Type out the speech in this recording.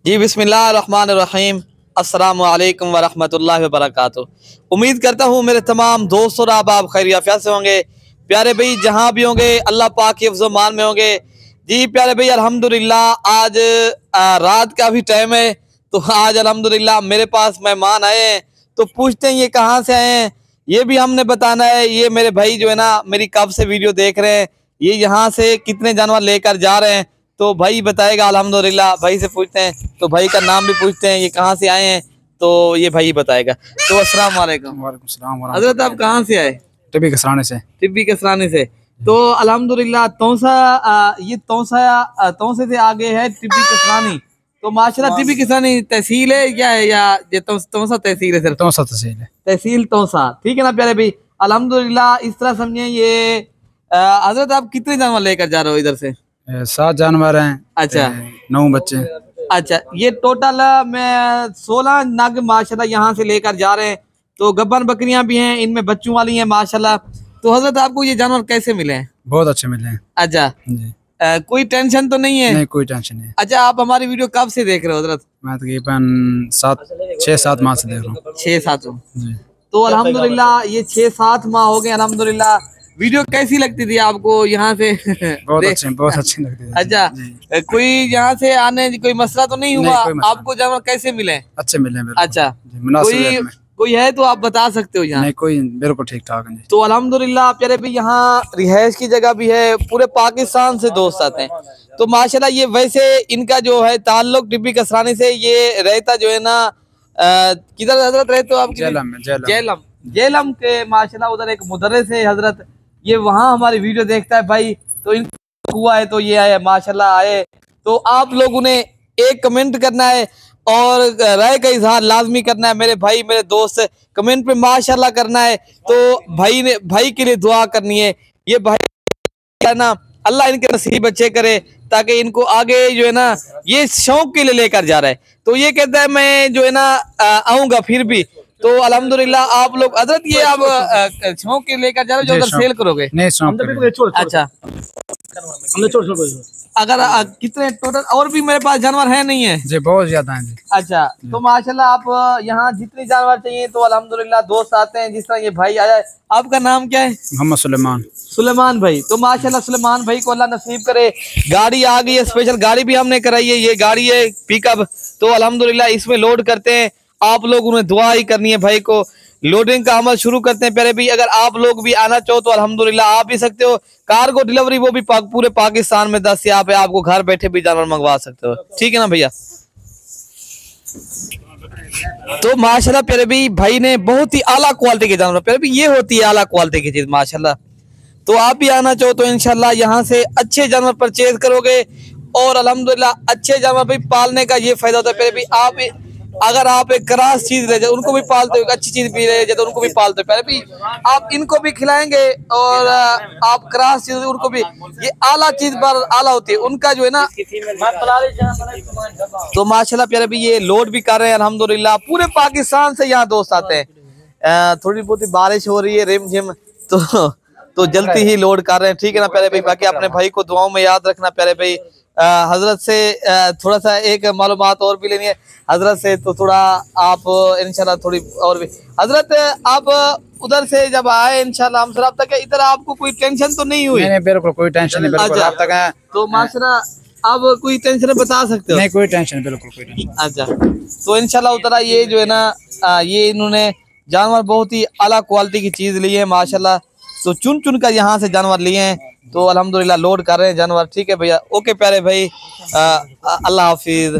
जी बिस्मिल्लाहिर्रहमानिर्रहीम। अस्सलामु अलैकुम वरहमतुल्लाहि वबरकातुहू। उम्मीद करता हूँ मेरे तमाम दोस्त और आप खैरियत आफियत से होंगे। प्यारे भाई जहाँ भी होंगे अल्लाह पाक के हिफ्ज़ मान में होंगे। जी प्यारे भाई अल्हम्दुलिल्लाह आज रात का भी टाइम है, तो आज अल्हम्दुलिल्लाह मेरे पास मेहमान आए हैं, तो पूछते हैं ये कहाँ से आए हैं, ये भी हमने बताना है। ये मेरे भाई जो है ना मेरी कब से वीडियो देख रहे हैं, ये यहाँ से कितने जानवर लेकर जा रहे हैं तो भाई बताएगा। अल्हम्दुलिल्लाह भाई से पूछते हैं, तो भाई का नाम भी पूछते हैं, ये कहाँ से आए हैं, तो ये भाई बताएगा। तो अस्सलाम वालेकुम। वालेकुम सलाम हजरत आप कहाँ से आए? टिब्बी कसराने से। टिब्बी कसराने से। तो अल्हम्दुलिल्लाह तौसा ये तौसे से आगे है टिब्बी कसरानी। तो माशाल्लाह टिब्बी कसरानी तहसील है क्या है, या ये तौसा तहसील है? सिर्फ तौसा तहसील है। तहसील तौसा, ठीक है ना प्यारे भाई। अल्हम्दुलिल्लाह इस तरह समझे ये हजरत आप कितने जानवर लेकर जा रहे हो इधर से? 7 जानवर हैं। अच्छा 9 बच्चे। अच्छा, ये टोटल मैं 16 नग माशाल्लाह यहाँ से लेकर जा रहे हैं। तो गब्बर बकरियां भी हैं, इनमें बच्चों वाली हैं माशाल्लाह। तो हजरत आपको ये जानवर कैसे मिले हैं? बहुत अच्छे मिले हैं। अच्छा जी। कोई टेंशन तो नहीं है? नहीं, कोई टेंशन नहीं। अच्छा, आप हमारी वीडियो कब से देख रहे हो हजरत? मैं तकरीबन 6-7 माह से देख रहा हूँ। 6-7 जी। तो अल्हम्दुलिल्लाह ये 6-7 माह हो गए अल्हम्दुलिल्लाह। वीडियो कैसी लगती थी आपको यहाँ से? बहुत अच्छी लगती है। अच्छा, कोई यहाँ से आने कोई मसला तो नहीं हुआ? कोई मसला आपको जानवर कैसे मिले? अच्छे मिले हैं बिल्कुल। अच्छा, मुनासिब रेट में। कोई है तो आप बता सकते हो यहाँ? नहीं, कोई बिल्कुल ठीक ठाक है। तो अल्हम्दुलिल्लाह प्यारे भी यहाँ रिहाइश की जगह भी है, पूरे पाकिस्तान से दोस्त आते हैं। तो माशाल्लाह ये वैसे इनका जो है ताल्लुक टिब्बी कसरानी से ये रहता जो है ना किधर हजरत रहते हो आप? जेलम। जेलम के माशाल्लाह उधर एक मुदर्रिस है हजरत, ये वहाँ हमारी वीडियो देखता है भाई। तो इन हुआ है तो ये आए माशाल्लाह आए। तो आप लोगों ने एक कमेंट करना है और राय का इजहार लाजमी करना है मेरे भाई मेरे दोस्त, कमेंट पे माशाल्लाह करना है। तो भाई के लिए दुआ करनी है। ये भाई है ना अल्लाह इनके नसीब अच्छे करे, ताकि इनको आगे जो है ना ये शौक के लिए लेकर जा रहा है। तो ये कहता है मैं जो है ना आऊंगा फिर भी। तो अल्हम्दुलिल्लाह आप लोग हजरत ये आप शौक के लेकर जा रहे हो जो अगर सेल करोगे? नहीं, अच्छा, अगर कितने टोटल और भी मेरे पास जानवर है नहीं है? जी बहुत ज्यादा हैं। अच्छा, तो माशाल्लाह आप यहाँ जितने जानवर चाहिए तो अल्हम्दुलिल्लाह दोस्त आते हैं, जिस तरह ये भाई आया है। आपका नाम क्या है? मोहम्मद सुलेमान। सुलेमान भाई। तो माशाल्लाह सुलेमान भाई को अल्लाह नसीब करे। गाड़ी आ गई है, स्पेशल गाड़ी भी हमने कराई है, ये गाड़ी है पिकअप। तो अल्हम्दुलिल्लाह इसमें लोड करते हैं। आप लोग उन्हें दुआ ही करनी है भाई को। लोडिंग का अमल शुरू करते हैं प्यारे भाई। अगर आप लोग भी आना चाहो तो अल्हम्दुलिल्लाह आ भी सकते हो। कार्गो डिलीवरी वो भी पूरे पाकिस्तान में दस्तयाब है, आपको घर बैठे भी जानवर मंगवा सकते हो, ठीक है ना भैया? तो माशाल्लाह प्यारे भाई ने बहुत ही आला क्वालिटी के जानवर, प्यारे ये होती है आला क्वालिटी की चीज माशाल्लाह। तो आप भी आना चाहो तो इंशाल्लाह यहाँ से अच्छे जानवर परचेज करोगे और अल्हम्दुलिल्लाह अच्छे जानवर भी पालने का ये फायदा होता है प्यारे आप अगर आप एक क्रॉस चीज ले जाए उनको भी पालते हो, अच्छी चीज भी ले जाए तो उनको भी पालते हो प्यारे आप इनको भी खिलाएंगे और आप क्रॉस चीज उनको भी, ये आला चीज पर आला होती है उनका जो है ना। तो माशाल्लाह प्यारे भी ये लोड भी कर रहे हैं अल्हम्दुलिल्लाह, पूरे पाकिस्तान से यहाँ दोस्त आते हैं। थोड़ी बहुत बारिश हो रही है रिम झिम, तो जल्दी ही लोड कर रहे हैं, ठीक है ना प्यारे भाई? बाकी अपने भाई को दुआओं में याद रखना प्यारे भाई। हजरत से थोड़ा सा एक मालूमात और भी लेनी है हजरत से, तो थोड़ा आप इंशाल्लाह थोड़ी और भी हजरत आप उधर से जब आए इंशाल्लाह हम सब तक इधर आपको कोई टेंशन तो नहीं हुई? नहीं, बिल्कुल कोई टेंशन नहीं, बिल्कुल आप तक है। तो माशाल्लाह आप कोई टेंशन बता सकते हो? नहीं, कोई टेंशन, बिल्कुल कोई टेंशन। अच्छा, तो इंशाल्लाह उधर ये जो है ना ये इन्होंने जानवर बहुत ही आला क्वालिटी की चीज ली है माशाल्लाह। तो चुन चुन कर यहाँ से जानवर लिए हैं, तो अल्हम्दुलिल्लाह लोड कर रहे हैं जानवर, ठीक है भैया? ओके प्यारे भाई, अल्लाह हाफिज।